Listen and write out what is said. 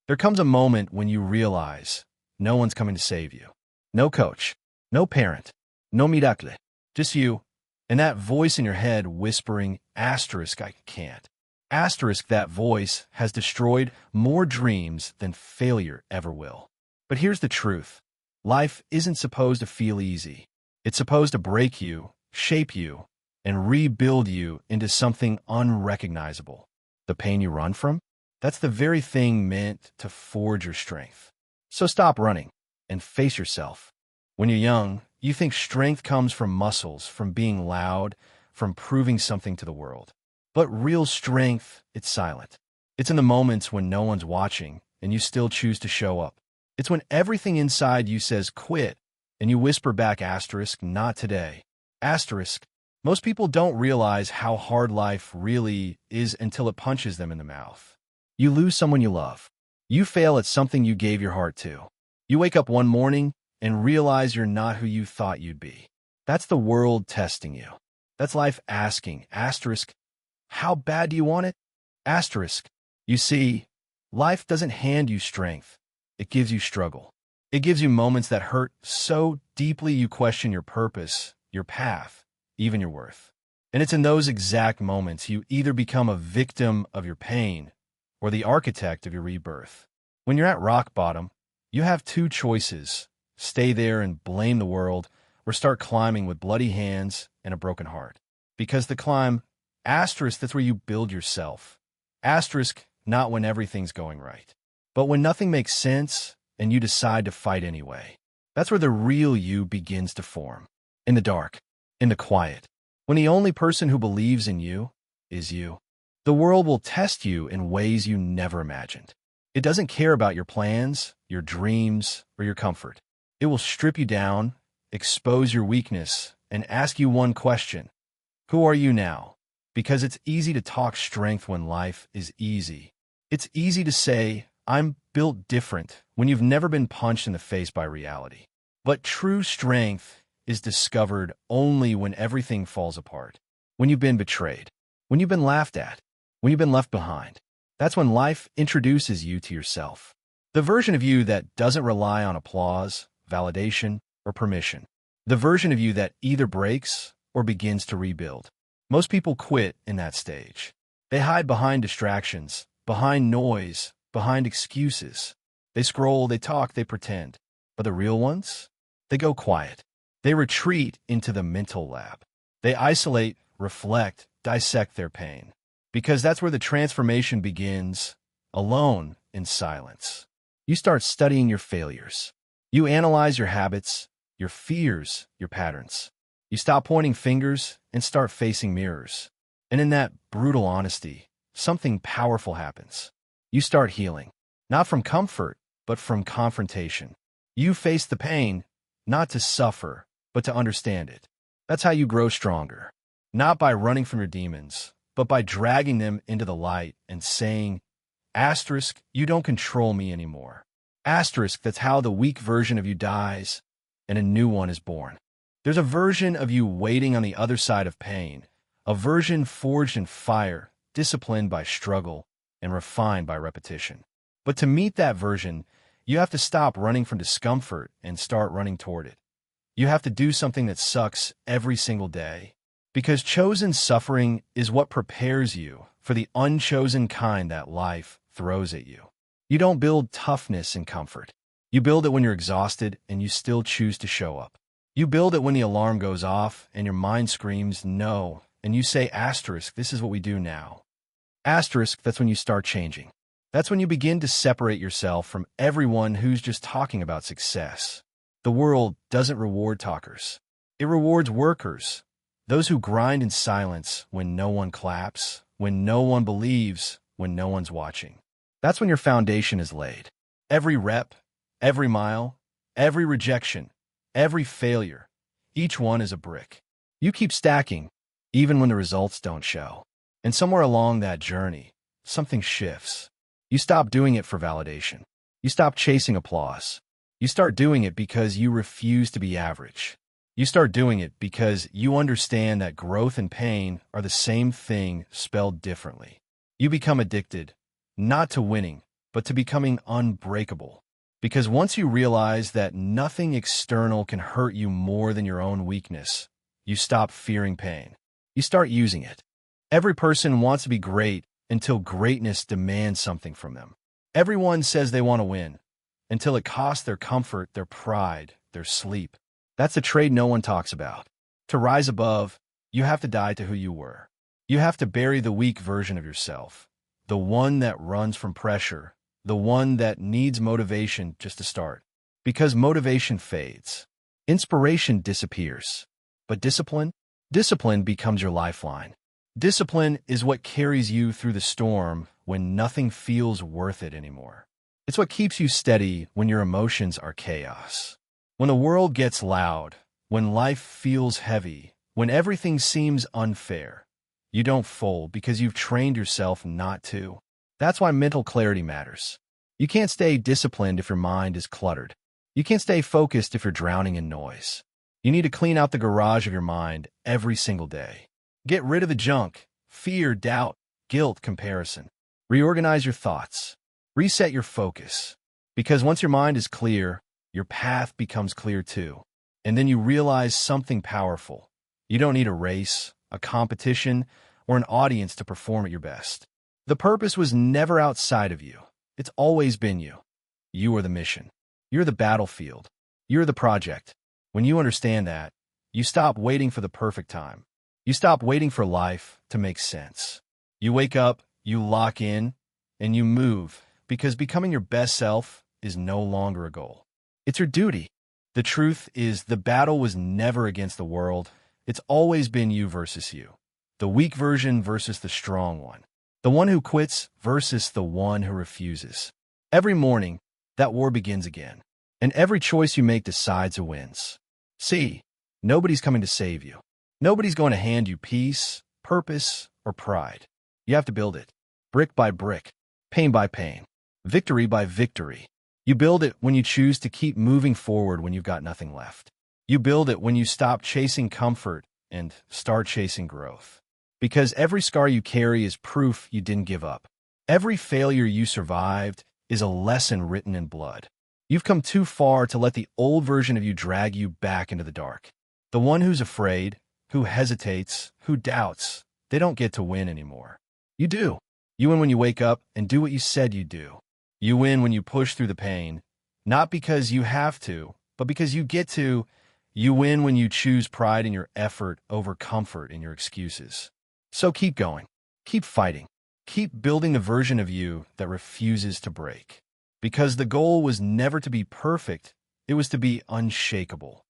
There comes a moment when you realize no one's coming to save you. No coach, no parent, no miracle, just you, and that voice in your head whispering, asterisk, I can't. Asterisk, that voice has destroyed more dreams than failure ever will. But here's the truth. Life isn't supposed to feel easy. It's supposed to break you, shape you, and rebuild you into something unrecognizable. The pain you run from? That's the very thing meant to forge your strength. So stop running and face yourself. When you're young, you think strength comes from muscles, from being loud, from proving something to the world. But real strength, it's silent. It's in the moments when no one's watching and you still choose to show up. It's when everything inside you says quit and you whisper back asterisk, not today. Asterisk, most people don't realize how hard life really is until it punches them in the mouth. You lose someone you love. You fail at something you gave your heart to. You wake up one morning and realize you're not who you thought you'd be. That's the world testing you. That's life asking, asterisk, how bad do you want it? Asterisk, you see, life doesn't hand you strength. It gives you struggle. It gives you moments that hurt so deeply you question your purpose, your path, even your worth. And it's in those exact moments you either become a victim of your pain or the architect of your rebirth. When you're at rock bottom, you have two choices: stay there and blame the world, or start climbing with bloody hands and a broken heart. Because the climb, asterisk, that's where you build yourself. Asterisk, not when everything's going right, but when nothing makes sense and you decide to fight anyway. That's where the real you begins to form. In the dark, in the quiet, when the only person who believes in you is you. The world will test you in ways you never imagined. It doesn't care about your plans, your dreams, or your comfort. It will strip you down, expose your weakness, and ask you one question: who are you now? Because it's easy to talk strength when life is easy. It's easy to say, I'm built different, when you've never been punched in the face by reality. But true strength is discovered only when everything falls apart. When you've been betrayed, when you've been laughed at, when you've been left behind. That's when life introduces you to yourself. The version of you that doesn't rely on applause, validation, or permission. The version of you that either breaks or begins to rebuild. Most people quit in that stage. They hide behind distractions, behind noise, behind excuses. They scroll, they talk, they pretend. But the real ones? They go quiet. They retreat into the mental lab. They isolate, reflect, dissect their pain. Because that's where the transformation begins, alone in silence. You start studying your failures. You analyze your habits, your fears, your patterns. You stop pointing fingers and start facing mirrors. And in that brutal honesty, something powerful happens. You start healing, not from comfort, but from confrontation. You face the pain, not to suffer, but to understand it. That's how you grow stronger. Not by running from your demons, but by dragging them into the light and saying, asterisk, you don't control me anymore. Asterisk, that's how the weak version of you dies and a new one is born. There's a version of you waiting on the other side of pain, a version forged in fire, disciplined by struggle, and refined by repetition. But to meet that version, you have to stop running from discomfort and start running toward it. You have to do something that sucks every single day. Because chosen suffering is what prepares you for the unchosen kind that life throws at you. You don't build toughness in comfort. You build it when you're exhausted and you still choose to show up. You build it when the alarm goes off and your mind screams no, and you say asterisk, this is what we do now. Asterisk, that's when you start changing. That's when you begin to separate yourself from everyone who's just talking about success. The world doesn't reward talkers. It rewards workers. Those who grind in silence when no one claps, when no one believes, when no one's watching. That's when your foundation is laid. Every rep, every mile, every rejection, every failure, each one is a brick. You keep stacking, even when the results don't show. And somewhere along that journey, something shifts. You stop doing it for validation. You stop chasing applause. You start doing it because you refuse to be average. You start doing it because you understand that growth and pain are the same thing spelled differently. You become addicted, not to winning, but to becoming unbreakable. Because once you realize that nothing external can hurt you more than your own weakness, you stop fearing pain. You start using it. Every person wants to be great until greatness demands something from them. Everyone says they want to win until it costs their comfort, their pride, their sleep. That's the trade no one talks about. To rise above, you have to die to who you were. You have to bury the weak version of yourself, the one that runs from pressure, the one that needs motivation just to start. Because motivation fades. Inspiration disappears. But discipline? Discipline becomes your lifeline. Discipline is what carries you through the storm when nothing feels worth it anymore. It's what keeps you steady when your emotions are chaos. When the world gets loud, when life feels heavy, when everything seems unfair, you don't fold because you've trained yourself not to. That's why mental clarity matters. You can't stay disciplined if your mind is cluttered. You can't stay focused if you're drowning in noise. You need to clean out the garage of your mind every single day. Get rid of the junk, fear, doubt, guilt, comparison. Reorganize your thoughts. Reset your focus. Because once your mind is clear, your path becomes clear too. And then you realize something powerful. You don't need a race, a competition, or an audience to perform at your best. The purpose was never outside of you. It's always been you. You are the mission. You're the battlefield. You're the project. When you understand that, you stop waiting for the perfect time. You stop waiting for life to make sense. You wake up, you lock in, and you move, because becoming your best self is no longer a goal. It's your duty. The truth is the battle was never against the world. It's always been you versus you. The weak version versus the strong one. The one who quits versus the one who refuses. Every morning, that war begins again. And every choice you make decides who wins. See, nobody's coming to save you. Nobody's going to hand you peace, purpose, or pride. You have to build it, brick by brick, pain by pain, victory by victory. You build it when you choose to keep moving forward when you've got nothing left. You build it when you stop chasing comfort and start chasing growth. Because every scar you carry is proof you didn't give up. Every failure you survived is a lesson written in blood. You've come too far to let the old version of you drag you back into the dark. The one who's afraid, who hesitates, who doubts, they don't get to win anymore. You do. You win when you wake up and do what you said you'd do. You win when you push through the pain, not because you have to, but because you get to. You win when you choose pride in your effort over comfort in your excuses. So keep going. Keep fighting. Keep building the version of you that refuses to break. Because the goal was never to be perfect, it was to be unshakable.